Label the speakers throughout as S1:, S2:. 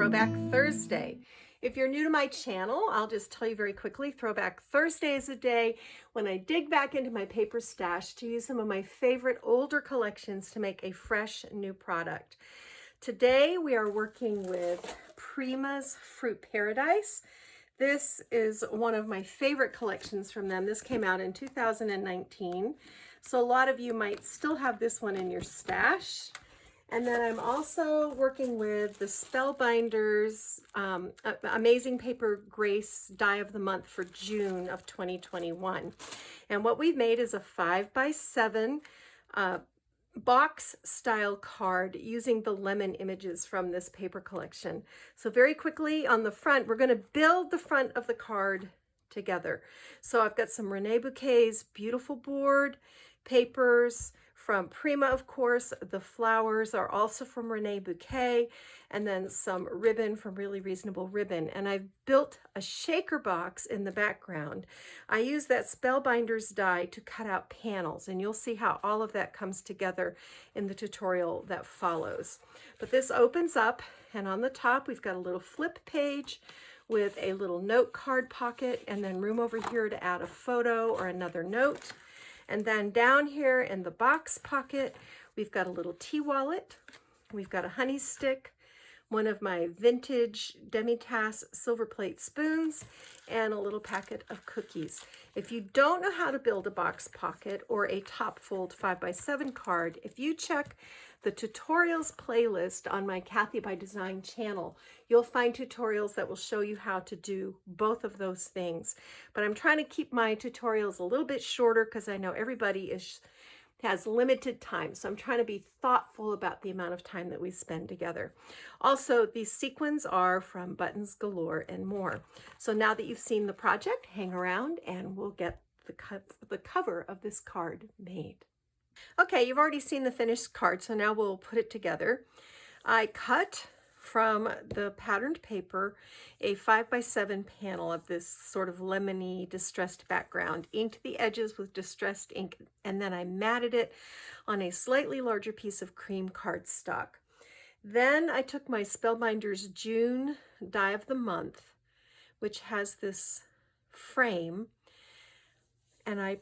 S1: Throwback Thursday. If you're new to my channel, I'll just tell you very quickly, Throwback Thursday is a day when I dig back into my paper stash to use some of my favorite older collections to make a fresh new product. Today we are working with Prima's Fruit Paradise. This is one of my favorite collections from them. This came out in 2019. So a lot of you might still have this one in your stash. And then I'm also working with the Spellbinders Amazing Paper Grace Die of the Month for June of 2021. And what we've made is a 5x7 box style card using the lemon images from this paper collection. So very quickly on the front, we're going to build the front of the card together. So I've got some Rene Bouquet's beautiful board papers from Prima, of course. The flowers are also from Rene Bouquet, and then some ribbon from Really Reasonable Ribbon. And I've built a shaker box in the background. I use that Spellbinders die to cut out panels, and you'll see how all of that comes together in the tutorial that follows. But this opens up, and on the top we've got a little flip page with a little note card pocket, and then room over here to add a photo or another note. And then down here in the box pocket, we've got a little tea wallet. We've got a honey stick, one of my vintage demi-tasse silver plate spoons, and a little packet of cookies. If you don't know how to build a box pocket or a top fold 5x7 card, if you check the tutorials playlist on my Kathy by Design channel, you'll find tutorials that will show you how to do both of those things. But I'm trying to keep my tutorials a little bit shorter because I know everybody has limited time. So I'm trying to be thoughtful about the amount of time that we spend together. Also, these sequins are from Buttons Galore and More. So now that you've seen the project, hang around and we'll get the cover of this card made. Okay, you've already seen the finished card, so now we'll put it together. I cut from the patterned paper a 5x7 panel of this sort of lemony distressed background, inked the edges with distressed ink, and then I matted it on a slightly larger piece of cream cardstock. Then I took my Spellbinders June Die of the Month, which has this frame, and I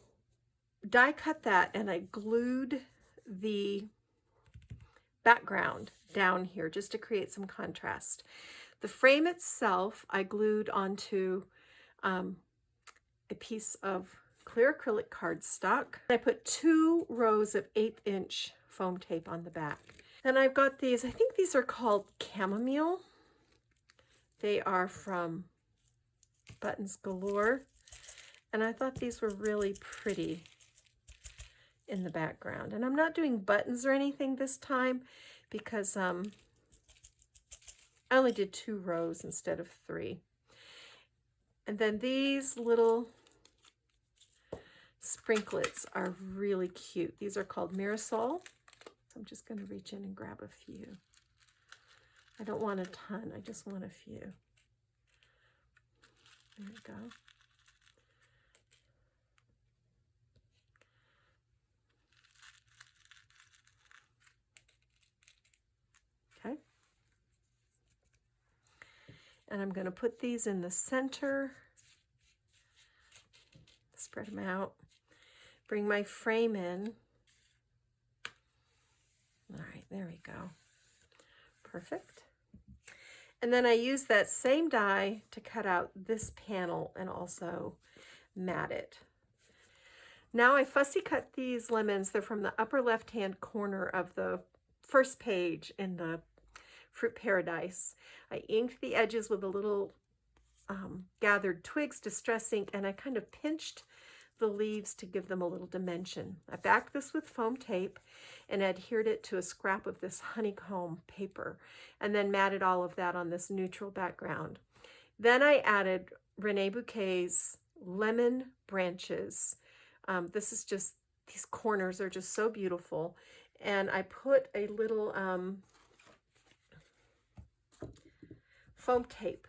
S1: die cut that, and I glued the background down here just to create some contrast. The frame itself I glued onto a piece of clear acrylic cardstock. I put 2 rows of 1/8" foam tape on the back. Then I've got these, I think these are called chamomile. They are from Buttons Galore, and I thought these were really pretty in the background. And I'm not doing buttons or anything this time because I only did 2 rows instead of 3. And then these little sprinklets are really cute. These are called Mirasol. So I'm just going to reach in and grab a few. I don't want a ton, I just want a few. There we go. Okay. And I'm going to put these in the center, spread them out, bring my frame in. All right, there we go. Perfect. And then I use that same die to cut out this panel and also mat it. Now I fussy cut these lemons. They're from the upper left-hand corner of the first page in the Fruit Paradise. I inked the edges with a little gathered twigs distress ink, and I kind of pinched the leaves to give them a little dimension. I backed this with foam tape and adhered it to a scrap of this honeycomb paper, and then matted all of that on this neutral background. Then I added Rene Bouquet's lemon branches. This is just, these corners are just so beautiful. And I put a little foam tape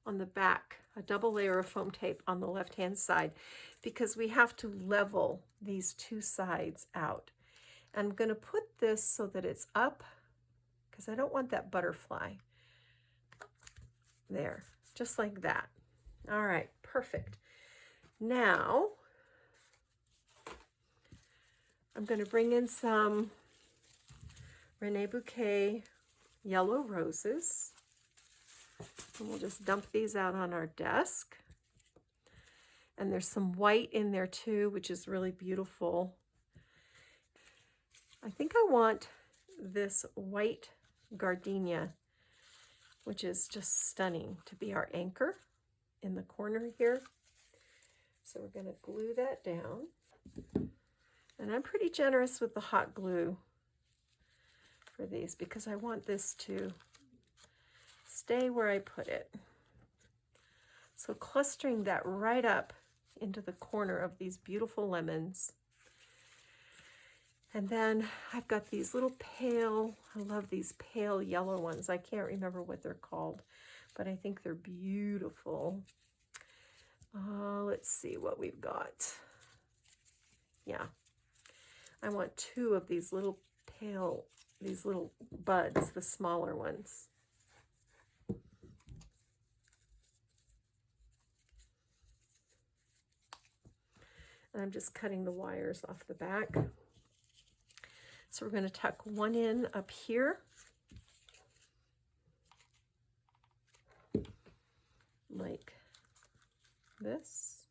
S1: on the back, a double layer of foam tape on the left-hand side, because we have to level these 2 sides out. I'm going to put this so that it's up because I don't want that butterfly. There, just like that. All right, perfect. Now, I'm going to bring in some Rene Bouquet yellow roses. And we'll just dump these out on our desk. And there's some white in there too, which is really beautiful. I think I want this white gardenia, which is just stunning, to be our anchor in the corner here. So we're going to glue that down. And I'm pretty generous with the hot glue for these because I want this to stay where I put it. So clustering that right up into the corner of these beautiful lemons. And then I've got these little pale, I love these pale yellow ones. I can't remember what they're called, but I think they're beautiful. Let's see what we've got. Yeah, I want 2 of these little pale, these little buds, the smaller ones. And I'm just cutting the wires off the back. So we're going to tuck one in up here, like this.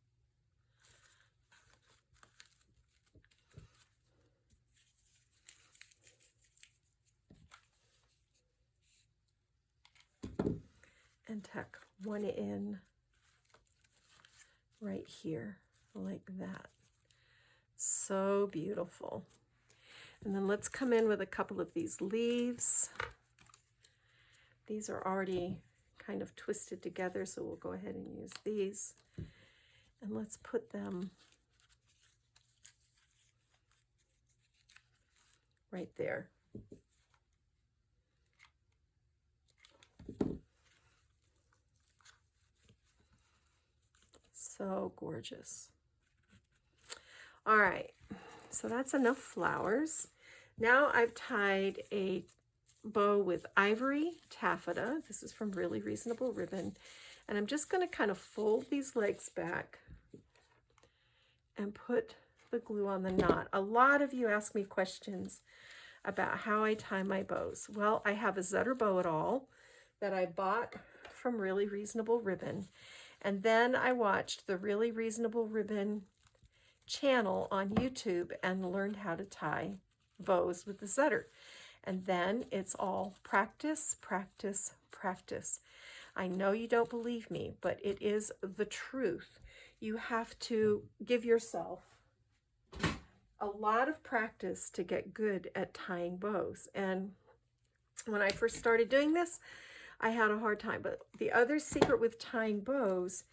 S1: And tuck one in right here, like that. So beautiful. And then let's come in with a couple of these leaves. These are already kind of twisted together, so we'll go ahead and use these. And let's put them right there. So gorgeous. All right, so that's enough flowers. Now I've tied a bow with ivory taffeta. This is from Really Reasonable Ribbon. And I'm just going to kind of fold these legs back and put the glue on the knot. A lot of you ask me questions about how I tie my bows. Well, I have a Zutter bow at all that I bought from Really Reasonable Ribbon. And then I watched the Really Reasonable Ribbon channel on YouTube and learned how to tie bows with the Zutter. And then it's all practice, practice, practice. I know you don't believe me, but it is the truth. You have to give yourself a lot of practice to get good at tying bows. And when I first started doing this, I had a hard time. But the other secret with tying bows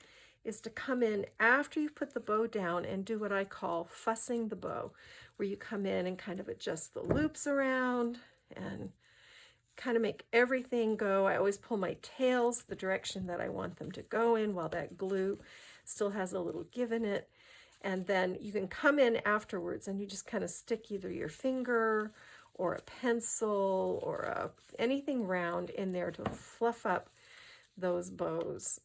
S1: is to come in after you put the bow down and do what I call fussing the bow, where you come in and kind of adjust the loops around and kind of make everything go. I always pull my tails the direction that I want them to go in while that glue still has a little give in it. And then you can come in afterwards and you just kind of stick either your finger or a pencil or anything round in there to fluff up those bows.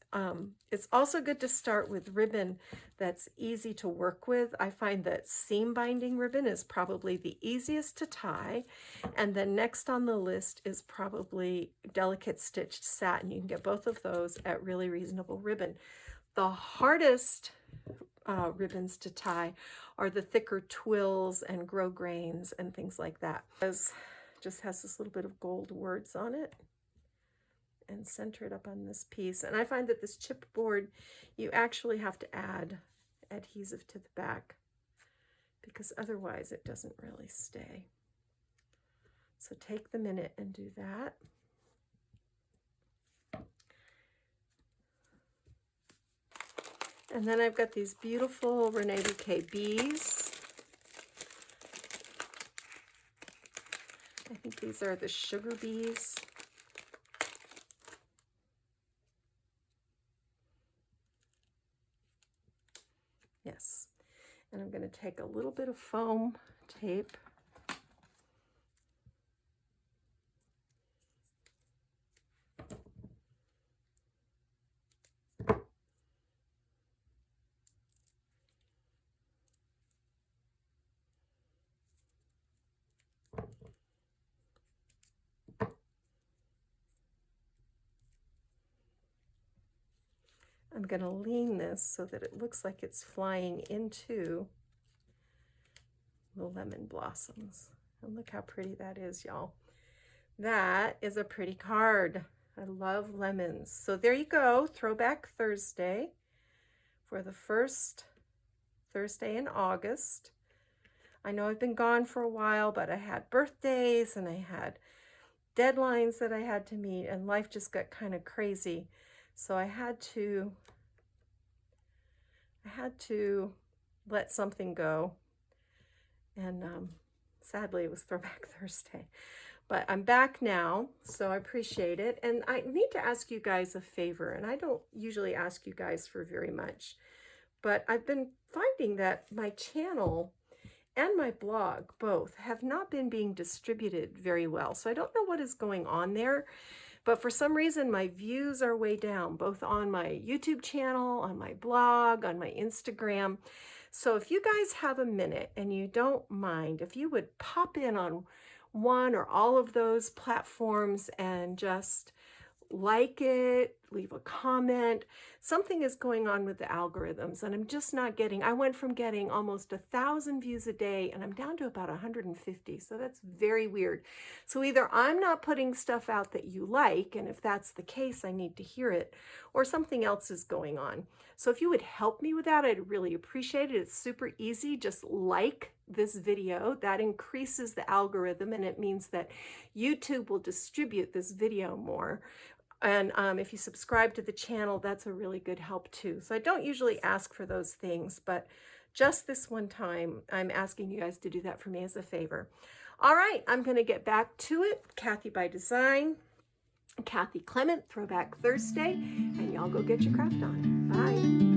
S1: It's also good to start with ribbon that's easy to work with. I find that seam binding ribbon is probably the easiest to tie, and then next on the list is probably delicate stitched satin. You can get both of those at Really Reasonable Ribbon. The hardest ribbons to tie are the thicker twills and grosgrains and things like that. It just has this little bit of gold words on it. And center it up on this piece. And I find that this chipboard, you actually have to add adhesive to the back because otherwise it doesn't really stay. So take the minute and do that. And then I've got these beautiful Rene Bouquet bees. I think these are the sugar bees. Yes, and I'm going to take a little bit of foam tape I'm going to lean this so that it looks like it's flying into the lemon blossoms. And look how pretty that is, y'all. That is a pretty card. I love lemons. So there you go, Throwback Thursday for the first Thursday in August. I know I've been gone for a while, but I had birthdays and I had deadlines that I had to meet, and life just got kind of crazy. So I had to let something go. And sadly, it was Throwback Thursday. But I'm back now, so I appreciate it. And I need to ask you guys a favor, and I don't usually ask you guys for very much, but I've been finding that my channel and my blog both have not been being distributed very well. So I don't know what is going on there, but for some reason my views are way down, both on my YouTube channel, on my blog, on my Instagram. So if you guys have a minute and you don't mind, if you would pop in on one or all of those platforms and just like it, leave a comment. Something is going on with the algorithms, and I'm just not getting, I went from getting almost 1,000 views a day and I'm down to about 150. So that's very weird. So either I'm not putting stuff out that you like, and if that's the case, I need to hear it, or something else is going on. So if you would help me with that, I'd really appreciate it. It's super easy. Just like this video. That increases the algorithm, and it means that YouTube will distribute this video more. And if you subscribe to the channel, that's a really good help too. So I don't usually ask for those things, but just this one time, I'm asking you guys to do that for me as a favor. All right, I'm going to get back to it. Kathy by Design, Kathy Clement, Throwback Thursday, and y'all go get your craft on. Bye.